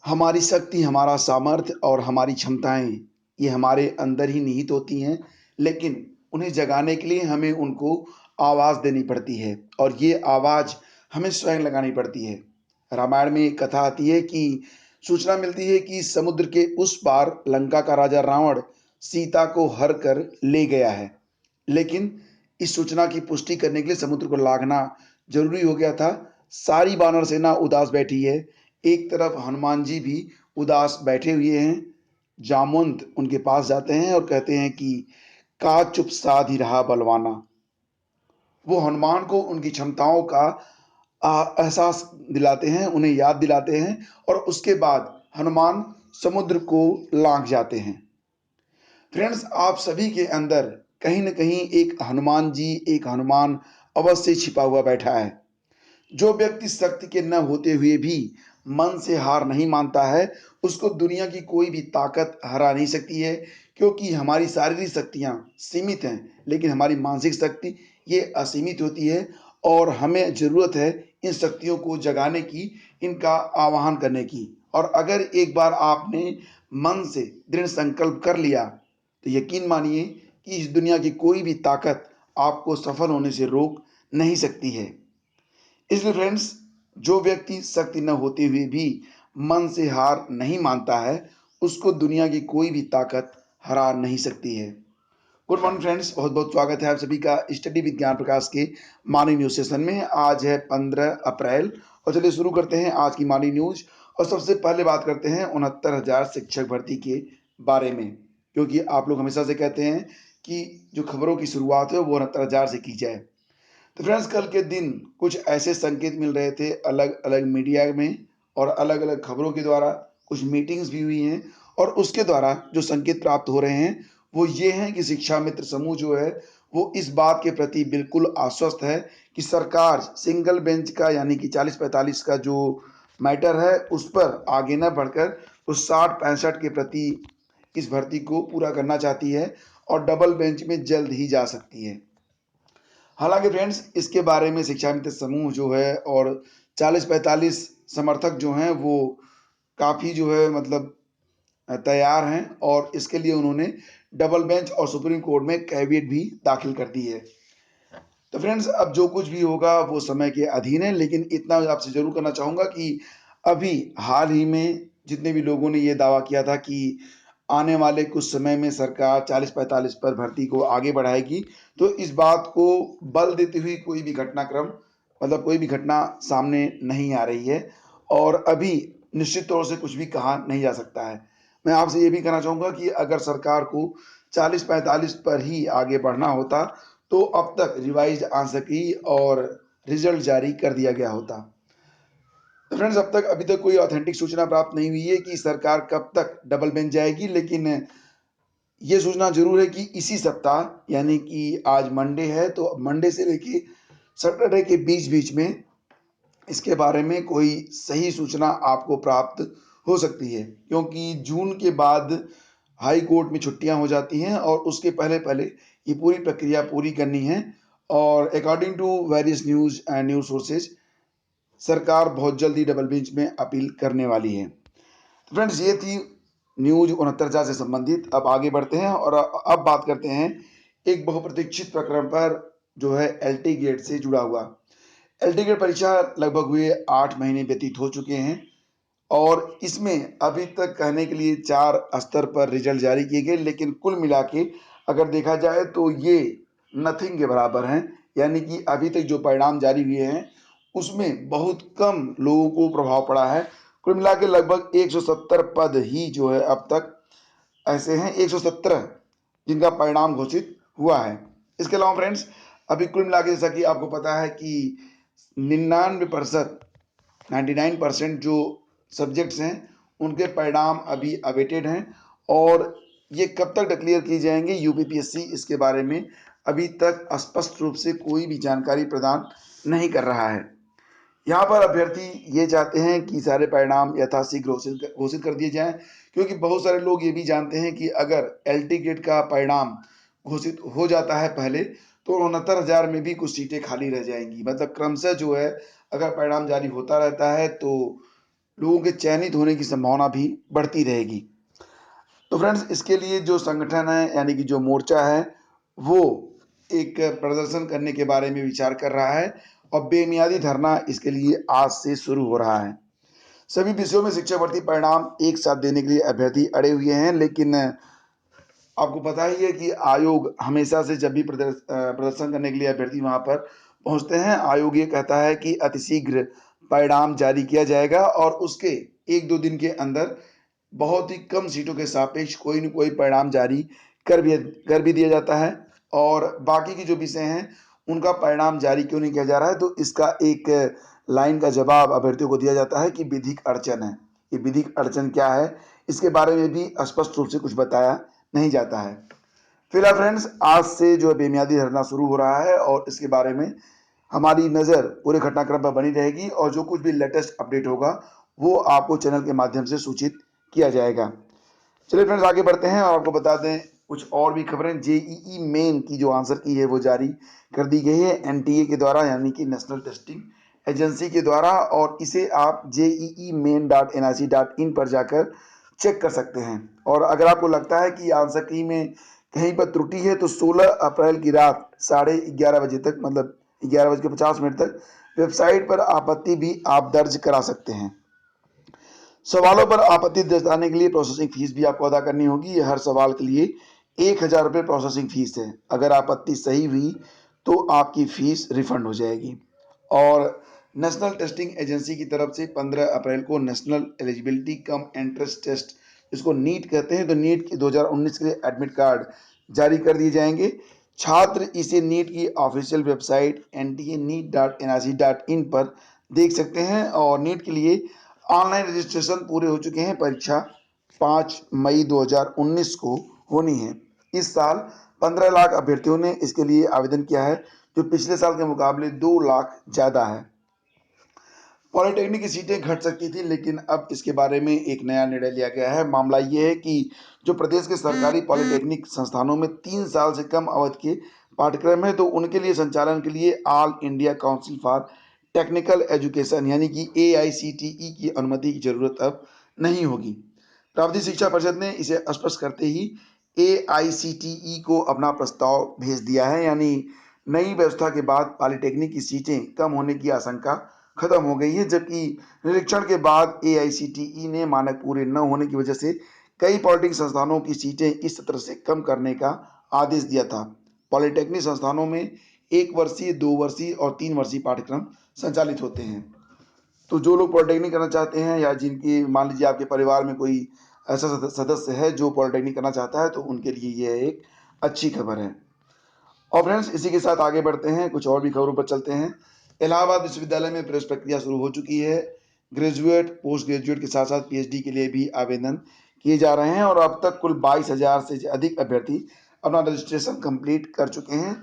हमारी शक्ति, हमारा सामर्थ्य और हमारी क्षमताएँ, ये हमारे अंदर ही निहित होती हैं, लेकिन उन्हें जगाने के लिए हमें उनको आवाज़ देनी पड़ती है और ये आवाज़ हमें स्वयं लगानी पड़ती है। रामायण में एक कथा आती है कि सूचना मिलती है कि समुद्र के उस पार लंका का राजा रावण सीता को हर कर ले गया है। लेकिन इस सूचना की पुष्टि करने के लिए समुद्र को लाँघना ज़रूरी हो गया था। सारी वानर सेना उदास बैठी है। एक तरफ हनुमान जी भी उदास बैठे हुए हैं। जामवंत उनके पास जाते हैं और कहते हैं कि "का चुप साध ही रहा बलवाना"। वो हनुमान को उनकी क्षमताओं का एहसास दिलाते हैं, उन्हें याद दिलाते हैं और उसके बाद हनुमान समुद्र को लाँघ जाते हैं। फ्रेंड्स, आप सभी के अंदर कहीं न कहीं एक हनुमान जी, एक हनुमान अवश्य छिपा हुआ बैठा है। जो व्यक्ति शक्ति के न होते हुए भी मन से हार नहीं मानता है, उसको दुनिया की कोई भी ताकत हरा नहीं सकती है, क्योंकि हमारी शारीरिक शक्तियाँ सीमित हैं, लेकिन हमारी मानसिक शक्ति ये असीमित होती है और हमें ज़रूरत है इन शक्तियों को जगाने की, इनका आवाहन करने की। और अगर एक बार आपने मन से दृढ़ संकल्प कर लिया, तो यकीन मानिए कि इस दुनिया की कोई भी ताकत आपको सफल होने से रोक नहीं सकती है। इसलिए फ्रेंड्स, जो व्यक्ति शक्ति न होते हुए भी मन से हार नहीं मानता है, उसको दुनिया की कोई भी ताकत हरा नहीं सकती है। गुड मॉर्निंग फ्रेंड्स, बहुत बहुत स्वागत है आप सभी का स्टडी विद ज्ञान प्रकाश के मॉर्निंग न्यूज सेशन में। आज है 15 अप्रैल और चलिए शुरू करते हैं आज की मॉर्निंग न्यूज। और सबसे पहले बात करते हैं 69,000 शिक्षक भर्ती के बारे में, क्योंकि आप लोग हमेशा से कहते हैं कि जो खबरों की शुरुआत है वो 69,000 से की जाए। तो फ्रेंड्स, कल के दिन कुछ ऐसे संकेत मिल रहे थे अलग अलग मीडिया में और अलग अलग खबरों के द्वारा, कुछ मीटिंग्स भी हुई हैं और उसके द्वारा जो संकेत प्राप्त हो रहे हैं वो ये हैं कि शिक्षा मित्र समूह जो है वो इस बात के प्रति बिल्कुल आश्वस्त है कि सरकार सिंगल बेंच का यानी कि 40-45 का जो मैटर है उस पर आगे न बढ़कर उस 60-65 के प्रति इस भर्ती को पूरा करना चाहती है और डबल बेंच में जल्द ही जा सकती है। हालांकि फ्रेंड्स, इसके बारे में शिक्षा मित्र समूह जो है और 40-45 समर्थक जो हैं वो काफ़ी जो है मतलब तैयार हैं और इसके लिए उन्होंने डबल बेंच और सुप्रीम कोर्ट में कैविएट भी दाखिल कर दी है। तो फ्रेंड्स, अब जो कुछ भी होगा वो समय के अधीन है, लेकिन इतना आपसे ज़रूर करना चाहूँगा कि अभी हाल ही में जितने भी लोगों ने ये दावा किया था कि आने वाले कुछ समय में सरकार 40-45 पर भर्ती को आगे बढ़ाएगी, तो इस बात को बल देती हुई कोई भी घटनाक्रम मतलब कोई भी घटना सामने नहीं आ रही है और अभी निश्चित तौर से कुछ भी कहा नहीं जा सकता है। मैं आपसे ये भी कहना चाहूँगा कि अगर सरकार को 40-45 पर ही आगे बढ़ना होता, तो अब तक रिवाइज़्ड आंसर की और रिज़ल्ट जारी कर दिया गया होता। तो फ्रेंड्स, अब तक अभी तक कोई ऑथेंटिक सूचना प्राप्त नहीं हुई है कि सरकार कब तक डबल बेंच जाएगी, लेकिन ये सूचना ज़रूर है कि इसी सप्ताह यानी कि आज मंडे है, तो मंडे से लेके सैटरडे के बीच-बीच में इसके बारे में कोई सही सूचना आपको प्राप्त हो सकती है, क्योंकि जून के बाद हाई कोर्ट में छुट्टियां हो जाती हैं और उसके पहले-पहले ये पूरी प्रक्रिया पूरी करनी है और according to various news and news sources सरकार बहुत जल्दी डबल बेंच में अपील करने वाली है। तो फ्रेंड्स, ये थी न्यूज़ 69,000 से संबंधित। अब आगे बढ़ते हैं और अब बात करते हैं एक बहुप्रतीक्षित प्रकरण पर जो है एलटी गेट से जुड़ा हुआ। एलटी गेट परीक्षा लगभग हुए 8 महीने व्यतीत हो चुके हैं और इसमें अभी तक कहने के लिए 4 स्तर पर रिजल्ट जारी किए गए, लेकिन कुल मिला के अगर देखा जाए तो ये नथिंग के बराबर हैं। यानी कि अभी तक जो परिणाम जारी हुए हैं उसमें बहुत कम लोगों को प्रभाव पड़ा है। कुल मिला के लगभग 170 पद ही जो है अब तक ऐसे हैं, 117 जिनका परिणाम घोषित हुआ है। इसके अलावा फ्रेंड्स, अभी कुल मिला के जैसा कि आपको पता है कि 99% 99% जो सब्जेक्ट्स हैं उनके परिणाम अभी अवेटेड हैं और ये कब तक डिक्लेयर किए जाएंगे यूपीपीएससी इसके बारे में अभी तक स्पष्ट रूप से कोई भी जानकारी प्रदान नहीं कर रहा है। यहाँ पर अभ्यर्थी ये चाहते हैं कि सारे परिणाम यथाशीघ्र घोषित कर दिए जाएं, क्योंकि बहुत सारे लोग ये भी जानते हैं कि अगर एलटी गेट का परिणाम घोषित हो जाता है पहले, तो 69,000 में भी कुछ सीटें खाली रह जाएंगी। मतलब क्रमशः जो है अगर परिणाम जारी होता रहता है तो लोगों के चयनित होने की संभावना भी बढ़ती रहेगी। तो फ्रेंड्स, इसके लिए जो संगठन है यानी कि जो मोर्चा है, वो एक प्रदर्शन करने के बारे में विचार कर रहा है और बेमियादी धरना इसके लिए आज से शुरू हो रहा है। सभी विषयों में शिक्षक भर्ती परिणाम एक साथ देने के लिए अभ्यर्थी अड़े हुए हैं, लेकिन आपको पता ही है कि आयोग हमेशा से जब भी प्रदर्शन करने के लिए अभ्यर्थी वहां पर पहुंचते हैं, आयोग ये कहता है कि अतिशीघ्र परिणाम जारी किया जाएगा और उसके 1-2 दिन के अंदर बहुत ही कम सीटों के सापेक्ष कोई न कोई परिणाम जारी कर भी दिया जाता है। और बाकी के जो विषय हैं, उनका परिणाम जारी क्यों नहीं किया जा रहा है, तो इसका एक लाइन का जवाब अभ्यर्थियों को दिया जाता है कि विधिक अड़चन है। ये विधिक अड़चन क्या है, इसके बारे में भी स्पष्ट रूप से कुछ बताया नहीं जाता है। फिलहाल फ्रेंड्स, आज से जो बेमियादी धरना शुरू हो रहा है और इसके बारे में हमारी नज़र पूरे घटनाक्रम पर बनी रहेगी और जो कुछ भी लेटेस्ट अपडेट होगा वो आपको चैनल के माध्यम से सूचित किया जाएगा। चलिए फ्रेंड्स, आगे बढ़ते हैं और आपको बता दें कुछ और भी खबरें। जेईई मेन की जो आंसर की है वो जारी कर दी गई है एनटीए के द्वारा, यानी कि नेशनल टेस्टिंग एजेंसी के द्वारा, और इसे आप jee.main.nic.in पर जाकर चेक कर सकते हैं। और अगर आपको लगता है कि आंसर की में कहीं पर त्रुटि है तो 16 अप्रैल की रात 11:30 बजे तक, मतलब 11:50 तक वेबसाइट पर आपत्ति भी आप दर्ज करा सकते हैं। सवालों पर आपत्ति दर्शाने के लिए प्रोसेसिंग फीस भी आपको अदा करनी होगी। हर सवाल के लिए 1,000 रुपये प्रोसेसिंग फीस है। अगर आपत्ति सही हुई तो आपकी फीस रिफंड हो जाएगी। और नेशनल टेस्टिंग एजेंसी की तरफ से 15 अप्रैल को national eligibility cum entrance test, इसको नीट कहते हैं, तो नीट के 2019 के लिए एडमिट कार्ड जारी कर दिए जाएंगे। छात्र इसे नीट की ऑफिशियल वेबसाइट nta.neet.nic.in पर देख सकते हैं। और नीट के लिए ऑनलाइन रजिस्ट्रेशन पूरे हो चुके हैं। परीक्षा 5 मई 2019 को होनी है। इस साल 15 लाख अभ्यर्थियों ने इसके लिए आवेदन किया है, जो पिछले साल के मुकाबले 2 लाख ज़्यादा है। पॉलिटेक्निक की सीटें घट सकती थी, लेकिन अब इसके बारे में एक नया निर्णय लिया गया है। मामला ये है कि जो प्रदेश के सरकारी पॉलिटेक्निक संस्थानों में 3 साल से कम अवधि के पाठ्यक्रम है, तो उनके लिए संचालन के लिए all India council for technical education यानी कि AICTE की अनुमति की जरूरत अब नहीं होगी। प्राविधिक शिक्षा परिषद ने इसे स्पष्ट करते ही AICTE को अपना प्रस्ताव भेज दिया है। यानी नई व्यवस्था के बाद पॉलिटेक्निक की सीटें कम होने की आशंका खत्म हो गई है, जबकि निरीक्षण के बाद AICTE ने मानक पूरे न होने की वजह से कई पॉलिटेक्निक संस्थानों की सीटें इस सत्र से कम करने का आदेश दिया था। पॉलिटेक्निक संस्थानों में 1 वर्षीय, 2 वर्षीय और 3 वर्षीय पाठ्यक्रम संचालित होते हैं। तो जो लोग पॉलिटेक्निक करना चाहते हैं या जिनकी, मान लीजिए आपके परिवार में कोई ऐसा सदस्य है जो पॉलिटेक्निक करना चाहता है, तो उनके लिए यह एक अच्छी खबर है। और फ्रेंड्स, इसी के साथ आगे बढ़ते हैं, कुछ और भी खबरों पर चलते हैं। इलाहाबाद विश्वविद्यालय में प्रवेश प्रक्रिया शुरू हो चुकी है। ग्रेजुएट, पोस्ट ग्रेजुएट के साथ साथ PhD के लिए भी आवेदन किए जा रहे हैं और अब तक कुल 22,000 से अधिक अभ्यर्थी अपना रजिस्ट्रेशन कंप्लीट कर चुके हैं।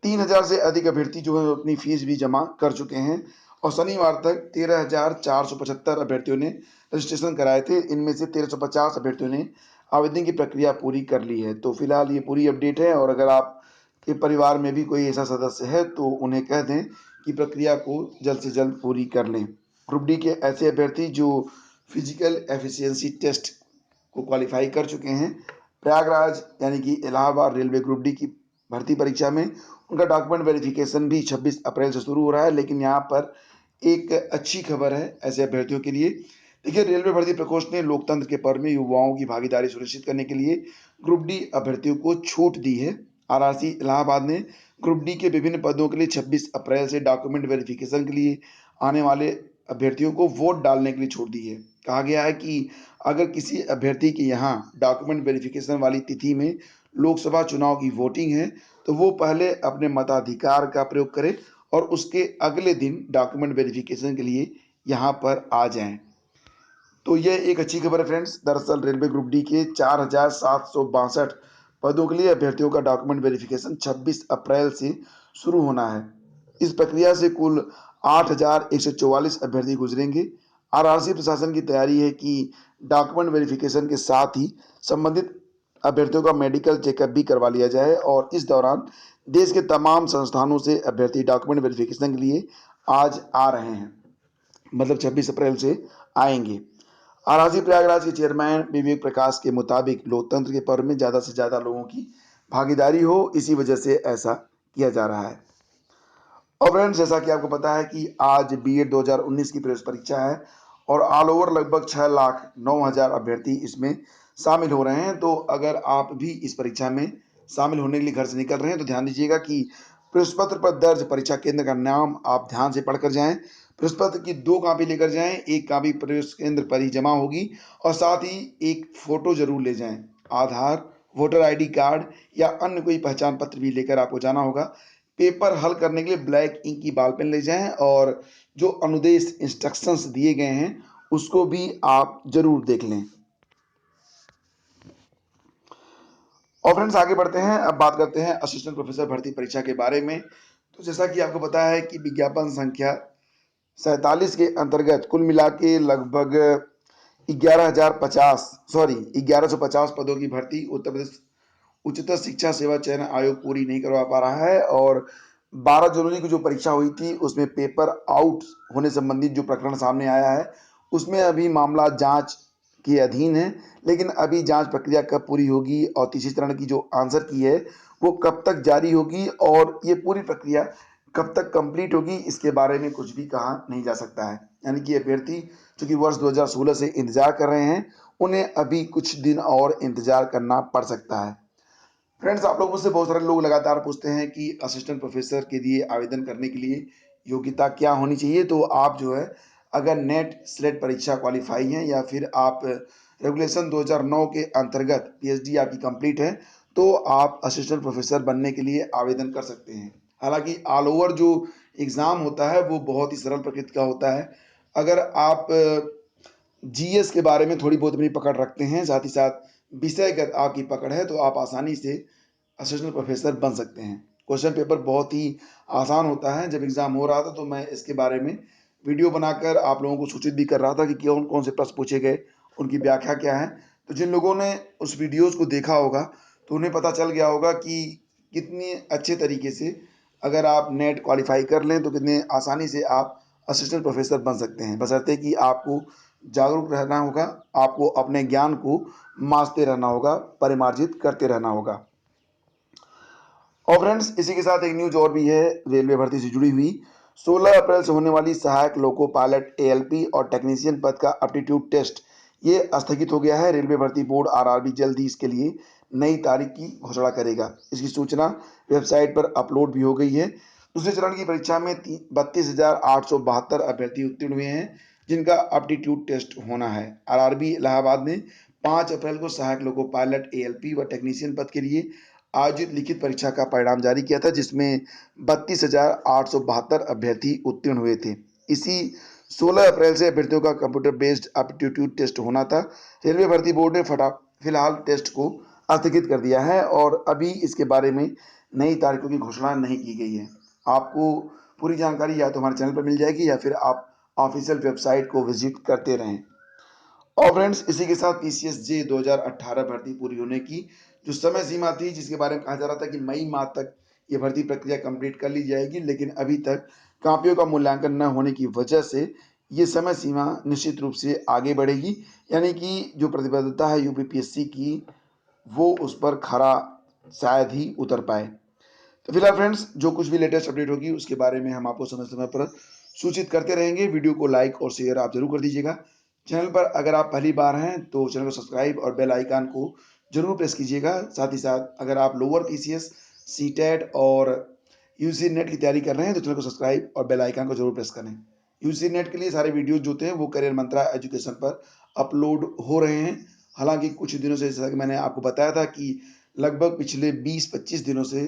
3,000 से अधिक अभ्यर्थी जो है अपनी फीस भी जमा कर चुके हैं और शनिवार तक 13,475 अभ्यर्थियों ने रजिस्ट्रेशन कराए थे। इनमें से 1,350 अभ्यर्थियों ने आवेदन की प्रक्रिया पूरी कर ली है। तो फिलहाल ये पूरी अपडेट है और अगर आप के परिवार में भी कोई ऐसा सदस्य है तो उन्हें कह दें कि प्रक्रिया को जल्द से जल्द पूरी कर लें। ग्रुप डी के ऐसे अभ्यर्थी जो फिजिकल एफिशिएंसी टेस्ट को क्वालिफाई कर चुके हैं, प्रयागराज यानी कि इलाहाबाद रेलवे ग्रुप डी की भर्ती परीक्षा में उनका डॉक्यूमेंट वेरिफिकेशन भी 26 अप्रैल से शुरू हो रहा है। लेकिन यहाँ पर एक अच्छी खबर है ऐसे अभ्यर्थियों के लिए। देखिए, रेलवे भर्ती प्रकोष्ठ ने लोकतंत्र के पर्व में युवाओं की भागीदारी सुनिश्चित करने के लिए ग्रुप डी अभ्यर्थियों को छूट दी है। RRC इलाहाबाद ने ग्रुप डी के विभिन्न पदों के लिए 26 अप्रैल से डॉक्यूमेंट वेरिफिकेशन के लिए आने वाले अभ्यर्थियों को वोट डालने के लिए छूट दी है। कहा गया है कि अगर किसी अभ्यर्थी के यहाँ डॉक्यूमेंट वेरिफिकेशन वाली तिथि में लोकसभा चुनाव की वोटिंग है, तो वो पहले अपने मताधिकार का प्रयोग करे और उसके अगले दिन डॉक्यूमेंट वेरिफिकेशन के लिए यहाँ पर आ जाएं। तो यह एक अच्छी खबर है फ्रेंड्स। दरअसल रेलवे ग्रुप डी के 4,762 पदों के लिए अभ्यर्थियों का डॉक्यूमेंट वेरिफिकेशन 26 अप्रैल से शुरू होना है। इस प्रक्रिया से कुल 8,144 अभ्यर्थी गुजरेंगे। RRC प्रशासन की तैयारी है कि डॉक्यूमेंट वेरिफिकेशन के साथ ही संबंधित अभ्यर्थियों का मेडिकल चेकअप भी करवा लिया जाए और इस दौरान देश के तमाम संस्थानों से अभ्यर्थी डॉक्यूमेंट वेरिफिकेशन के लिए आज आ रहे हैं, मतलब 26 अप्रैल से आएंगे। आरआरसी प्रयागराज के चेयरमैन विवेक प्रकाश के मुताबिक लोकतंत्र के पर्व में ज़्यादा से ज़्यादा लोगों की भागीदारी हो, इसी वजह से ऐसा किया जा रहा है। और फ्रेंड्स, जैसा कि आपको पता है कि आज बीएड 2019 की प्रवेश परीक्षा है और ऑल ओवर लगभग 6,09,000 अभ्यर्थी इसमें शामिल हो रहे हैं। तो अगर आप भी इस परीक्षा में शामिल होने के लिए घर से निकल रहे हैं तो ध्यान दीजिएगा कि प्रवेश पत्र पर दर्ज परीक्षा केंद्र का नाम आप ध्यान से पढ़कर जाएं। प्रवेश पत्र की 2 कॉपी लेकर जाएं, एक कॉपी प्रवेश केंद्र पर ही जमा होगी और साथ ही एक फोटो जरूर ले जाएं। आधार, वोटर आईडी कार्ड या अन्य कोई पहचान पत्र भी लेकर आपको जाना होगा। पेपर हल करने के लिए ब्लैक इंक की बॉल पेन ले जाएं और जो अनुदेश इंस्ट्रक्शंस दिए गए हैं उसको भी आप जरूर देख लें। और फ्रेंड्स, आगे बढ़ते हैं। अब बात करते हैं असिस्टेंट प्रोफेसर भर्ती परीक्षा के बारे में। तो जैसा कि आपको पता है कि विज्ञापन संख्या 47 के अंतर्गत कुल मिला के लगभग 1150 पदों की भर्ती उत्तर प्रदेश उच्चतर शिक्षा सेवा चयन आयोग पूरी नहीं करवा पा रहा है। और 12 जनवरी को जो परीक्षा हुई थी उसमें पेपर आउट होने संबंधित जो प्रकरण सामने आया है उसमें अभी मामला जांच के अधीन है, लेकिन अभी जांच प्रक्रिया कब पूरी होगी और तीसरे चरण की जो आंसर की है वो कब तक जारी होगी और ये पूरी प्रक्रिया कब तक कंप्लीट होगी, इसके बारे में कुछ भी कहा नहीं जा सकता है। यानी कि अभ्यर्थी जो कि वर्ष 2016 से इंतजार कर रहे हैं उन्हें अभी कुछ दिन और इंतजार करना पड़ सकता है। फ्रेंड्स, आप लोग मुझसे बहुत सारे लोग लगातार पूछते हैं कि असिस्टेंट प्रोफेसर के लिए आवेदन करने के लिए योग्यता क्या होनी चाहिए। तो आप जो है अगर नेट स्लेट परीक्षा क्वालिफाई हैं या फिर आप रेगुलेशन 2009 के अंतर्गत पीएचडी आपकी कंप्लीट है तो आप असिस्टेंट प्रोफेसर बनने के लिए आवेदन कर सकते हैं। हालांकि ऑल ओवर जो एग्ज़ाम होता है वो बहुत ही सरल प्रकृति का होता है। अगर आप जीएस के बारे में थोड़ी बहुत अपनी पकड़ रखते हैं, साथ ही साथ विषयगत आपकी पकड़ है, तो आप आसानी से असिस्टेंट प्रोफेसर बन सकते हैं। क्वेश्चन पेपर बहुत ही आसान होता है। जब एग्ज़ाम हो रहा था तो मैं इसके बारे में वीडियो बनाकर आप लोगों को सूचित भी कर रहा था कि कौन कौन से प्रश्न पूछे गए, उनकी व्याख्या क्या है। तो जिन लोगों ने उस वीडियोज़ को देखा होगा तो उन्हें पता चल गया होगा कि कितनी अच्छे तरीके से अगर आप नेट क्वालिफाई कर लें तो कितने आसानी से आप असिस्टेंट प्रोफेसर बन सकते हैं, बशर्ते कि आपको जागरूक रहना होगा, आपको अपने ज्ञान को मांझते रहना होगा, परिमार्जित करते रहना होगा। और फ्रेंड्स, इसी के साथ एक न्यूज और भी है रेलवे भर्ती से जुड़ी हुई। 16 अप्रैल से होने वाली सहायक लोको पायलट एएलपी और टेक्नीशियन पद का एप्टीट्यूड टेस्ट ये स्थगित हो गया है। रेलवे भर्ती बोर्ड आरआरबी जल्द ही इसके लिए नई तारीख की घोषणा करेगा। इसकी सूचना वेबसाइट पर अपलोड भी हो गई है। दूसरे चरण की परीक्षा में 32,872 अभ्यर्थी उत्तीर्ण हुए हैं जिनका एप्टीट्यूड टेस्ट होना है। आरआरबी इलाहाबाद ने 5 अप्रैल को सहायक लोको पायलट एएलपी व टेक्नीशियन पद के लिए आयोजित लिखित परीक्षा का परिणाम जारी किया था जिसमें 32,872 अभ्यर्थी उत्तीर्ण हुए थे। इसी 16 अप्रैल से अभ्यर्थियों का कंप्यूटर बेस्ड एप्टीट्यूड टेस्ट होना था। रेलवे भर्ती बोर्ड ने फिलहाल टेस्ट को स्थगित कर दिया है और अभी इसके बारे में नई तारीखों की घोषणा नहीं की गई है। आपको पूरी जानकारी या तो हमारे चैनल पर मिल जाएगी या फिर आप ऑफिशियल वेबसाइट को विजिट करते रहें। और फ्रेंड्स, इसी के साथ पीसीएस जे 2018 भर्ती पूरी होने की जो समय सीमा थी जिसके बारे में कहा जा रहा था कि मई माह तक ये भर्ती प्रक्रिया कंप्लीट कर ली जाएगी, लेकिन अभी तक कापियों का मूल्यांकन न होने की वजह से ये समय सीमा निश्चित रूप से आगे बढ़ेगी। यानी कि जो प्रतिबद्धता है यूपीपीएससी की वो उस पर खरा शायद ही उतर पाए। तो फिलहाल फ्रेंड्स, जो कुछ भी लेटेस्ट अपडेट होगी उसके बारे में हम आपको समय समय पर सूचित करते रहेंगे। वीडियो को लाइक और शेयर आप जरूर कर दीजिएगा। चैनल पर अगर आप पहली बार हैं तो चैनल को सब्सक्राइब और बेल आइकन को जरूर प्रेस कीजिएगा। साथ ही साथ अगर आप लोअर पीसीएस, सीटेट और यूजी नेट की तैयारी कर रहे हैं तो चैनल को सब्सक्राइब और बेल आइकन को जरूर प्रेस करें। यूजी नेट के लिए सारे वीडियोज जो होते हैं वो करियर मंत्रा एजुकेशन पर अपलोड हो रहे हैं। हालांकि कुछ दिनों से, जैसा कि मैंने आपको बताया था कि लगभग पिछले 20-25 दिनों से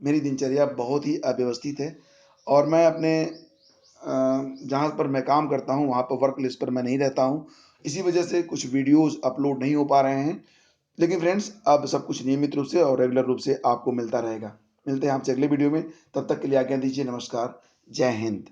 मेरी दिनचर्या बहुत ही अव्यवस्थित है और मैं अपने जहाँ पर मैं काम करता हूँ वहाँ पर वर्क प्लेस पर मैं नहीं रहता हूँ। इसी वजह से कुछ वीडियोज़ अपलोड नहीं हो पा रहे हैं। लेकिन फ्रेंड्स, अब सब कुछ नियमित रूप से और रेगुलर रूप से आपको मिलता रहेगा। मिलते हैं आपसे अगले वीडियो में, तब तक के लिए आज्ञा दीजिए। नमस्कार, जय हिंद।